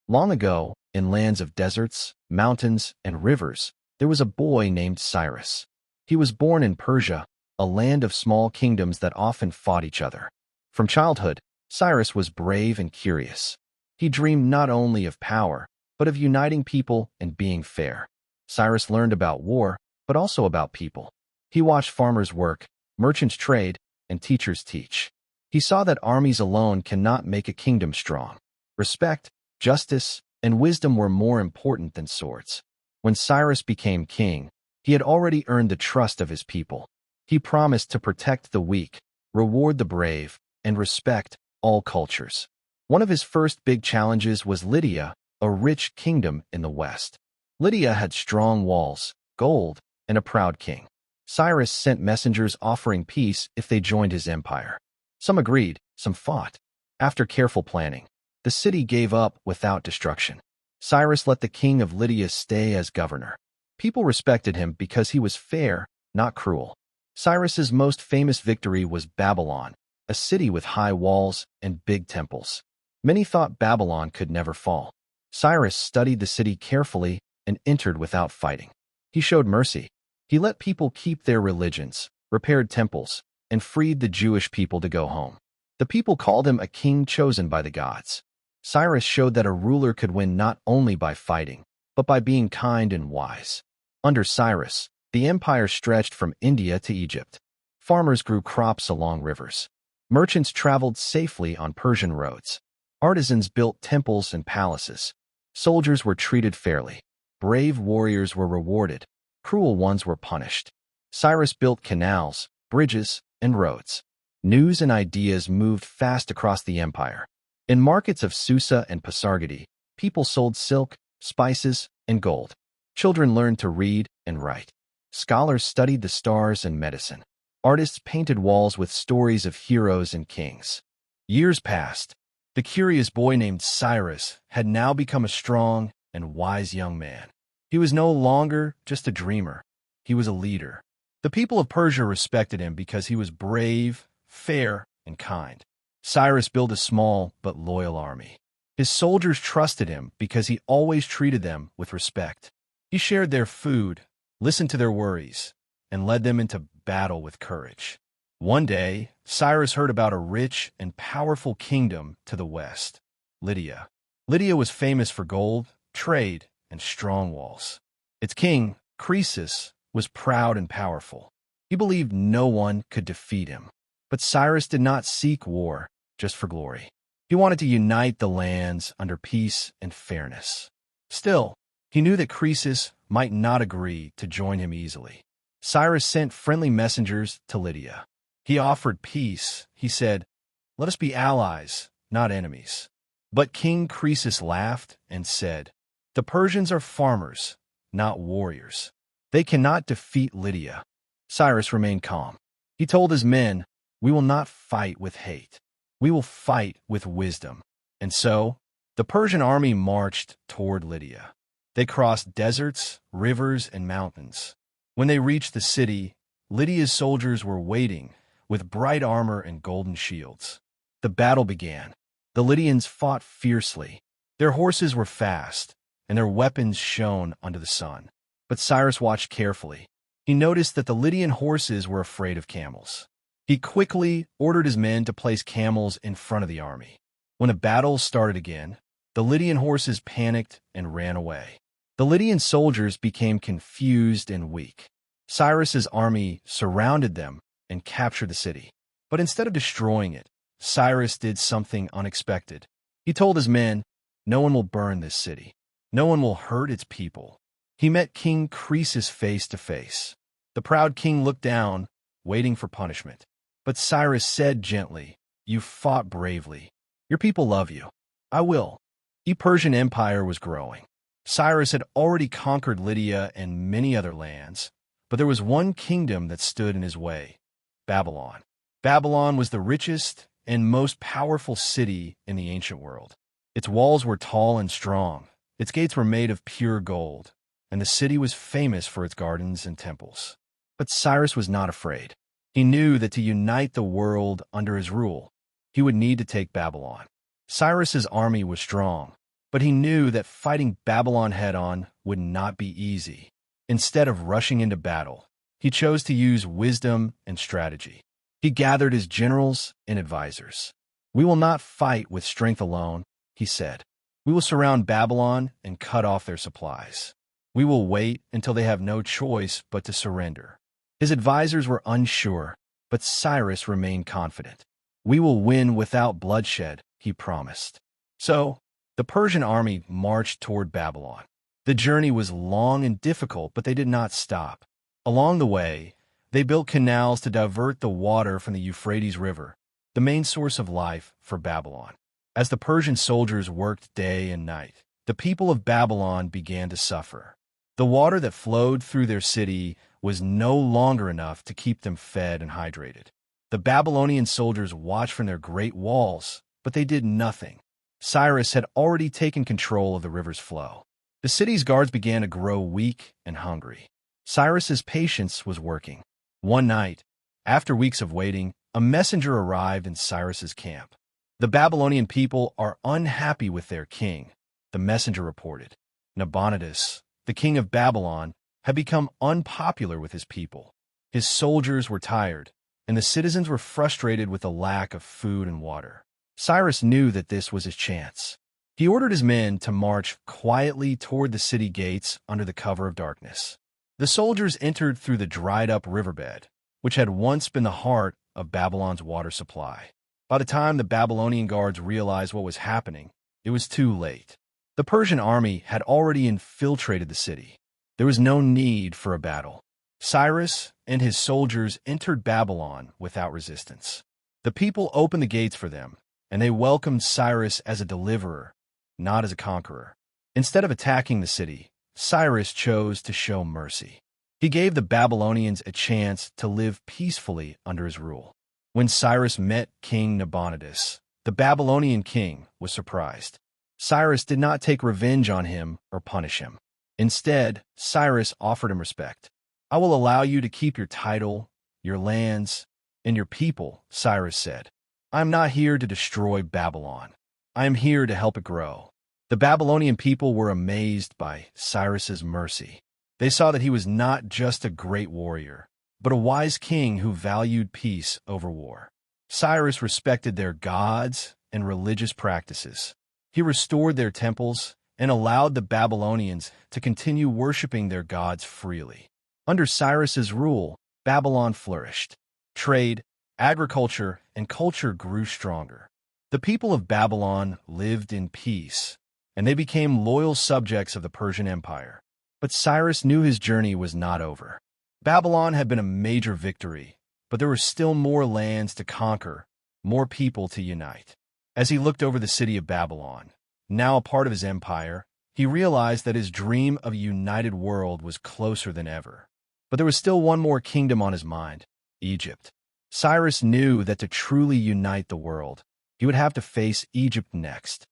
Long ago, in lands of deserts, mountains, and rivers, there was a boy named Cyrus. He was born in Persia, a land of small kingdoms that often fought each other. From childhood, Cyrus was brave and curious. He dreamed not only of power, but of uniting people and being fair. Cyrus learned about war, but also about people. He watched farmers work, merchants trade, and teachers teach. He saw that armies alone cannot make a kingdom strong. Respect, justice, and wisdom were more important than swords. When Cyrus became king, he had already earned the trust of his people. He promised to protect the weak, reward the brave, and respect all cultures. One of his first big challenges was Lydia, a rich kingdom in the west. Lydia had strong walls, gold, and a proud king. Cyrus sent messengers offering peace if they joined his empire. Some agreed, some fought. After careful planning, the city gave up without destruction. Cyrus let the king of Lydia stay as governor. People respected him because he was fair, not cruel. Cyrus's most famous victory was Babylon, a city with high walls and big temples. Many thought Babylon could never fall. Cyrus studied the city carefully and entered without fighting. He showed mercy. He let people keep their religions, repaired temples, and freed the Jewish people to go home. The people called him a king chosen by the gods. Cyrus showed that a ruler could win not only by fighting, but by being kind and wise. Under Cyrus, the empire stretched from India to Egypt. Farmers grew crops along rivers. Merchants traveled safely on Persian roads. Artisans built temples and palaces. Soldiers were treated fairly. Brave warriors were rewarded. Cruel ones were punished. Cyrus built canals, bridges, and roads. News and ideas moved fast across the empire. In markets of Susa and Pasargadae, people sold silk, spices, and gold. Children learned to read and write. Scholars studied the stars and medicine. Artists painted walls with stories of heroes and kings. Years passed. The curious boy named Cyrus had now become a strong and wise young man. He was no longer just a dreamer. He was a leader. The people of Persia respected him because he was brave, fair, and kind. Cyrus built a small but loyal army. His soldiers trusted him because he always treated them with respect. He shared their food, listened to their worries, and led them into battle with courage. One day, Cyrus heard about a rich and powerful kingdom to the west, Lydia. Lydia was famous for gold, trade, and strong walls. Its king, Croesus, was proud and powerful. He believed no one could defeat him. But Cyrus did not seek war just for glory. He wanted to unite the lands under peace and fairness. Still, he knew that Croesus might not agree to join him easily. Cyrus sent friendly messengers to Lydia. He offered peace. He said, "Let us be allies, not enemies." But King Croesus laughed and said, "The Persians are farmers, not warriors. They cannot defeat Lydia." Cyrus remained calm. He told his men, "We will not fight with hate. We will fight with wisdom." And so, the Persian army marched toward Lydia. They crossed deserts, rivers, and mountains. When they reached the city, Lydia's soldiers were waiting with bright armor and golden shields. The battle began. The Lydians fought fiercely. Their horses were fast, and their weapons shone under the sun. But Cyrus watched carefully. He noticed that the Lydian horses were afraid of camels. He quickly ordered his men to place camels in front of the army. When the battle started again, the Lydian horses panicked and ran away. The Lydian soldiers became confused and weak. Cyrus's army surrounded them and captured the city. But instead of destroying it, Cyrus did something unexpected. He told his men, "No one will burn this city. No one will hurt its people." He met King Croesus face to face. The proud king looked down, waiting for punishment. But Cyrus said gently, "You fought bravely. Your people love you. I will." The Persian Empire was growing. Cyrus had already conquered Lydia and many other lands, but there was one kingdom that stood in his way: Babylon. Babylon was the richest and most powerful city in the ancient world. Its walls were tall and strong. Its gates were made of pure gold, and the city was famous for its gardens and temples. But Cyrus was not afraid. He knew that to unite the world under his rule, he would need to take Babylon. Cyrus's army was strong, But he knew that fighting Babylon head-on would not be easy. Instead of rushing into battle, he chose to use wisdom and strategy. He gathered his generals and advisors. "We will not fight with strength alone," he said. "We will surround Babylon and cut off their supplies. We will wait until they have no choice but to surrender." His advisors were unsure, but Cyrus remained confident. "We will win without bloodshed," he promised. So, the Persian army marched toward Babylon. The journey was long and difficult, but they did not stop. Along the way, they built canals to divert the water from the Euphrates River, the main source of life for Babylon. As the Persian soldiers worked day and night, the people of Babylon began to suffer. The water that flowed through their city was no longer enough to keep them fed and hydrated. The Babylonian soldiers watched from their great walls, but they did nothing. Cyrus had already taken control of the river's flow. The city's guards began to grow weak and hungry. Cyrus's patience was working. One night, after weeks of waiting, a messenger arrived in Cyrus's camp. "The Babylonian people are unhappy with their king," the messenger reported. Nabonidus, the king of Babylon, had become unpopular with his people. His soldiers were tired, and the citizens were frustrated with the lack of food and water. Cyrus knew that this was his chance. He ordered his men to march quietly toward the city gates under the cover of darkness. The soldiers entered through the dried-up riverbed, which had once been the heart of Babylon's water supply. By the time the Babylonian guards realized what was happening, it was too late. The Persian army had already infiltrated the city. There was no need for a battle. Cyrus and his soldiers entered Babylon without resistance. The people opened the gates for them, and they welcomed Cyrus as a deliverer, not as a conqueror. Instead of attacking the city, Cyrus chose to show mercy. He gave the Babylonians a chance to live peacefully under his rule. When Cyrus met King Nabonidus, the Babylonian king was surprised. Cyrus did not take revenge on him or punish him. Instead, Cyrus offered him respect. "I will allow you to keep your title, your lands, and your people," Cyrus said. "I am not here to destroy Babylon. I am here to help it grow." The Babylonian people were amazed by Cyrus's mercy. They saw that he was not just a great warrior, but a wise king who valued peace over war. Cyrus respected their gods and religious practices. He restored their temples and allowed the Babylonians to continue worshiping their gods freely. Under Cyrus's rule, Babylon flourished. Trade, agriculture, and culture grew stronger. The people of Babylon lived in peace, and they became loyal subjects of the Persian Empire. But Cyrus knew his journey was not over. Babylon had been a major victory, but there were still more lands to conquer, more people to unite. As he looked over the city of Babylon, now a part of his empire, he realized that his dream of a united world was closer than ever. But there was still one more kingdom on his mind: Egypt. Cyrus knew that to truly unite the world, he would have to face Egypt next.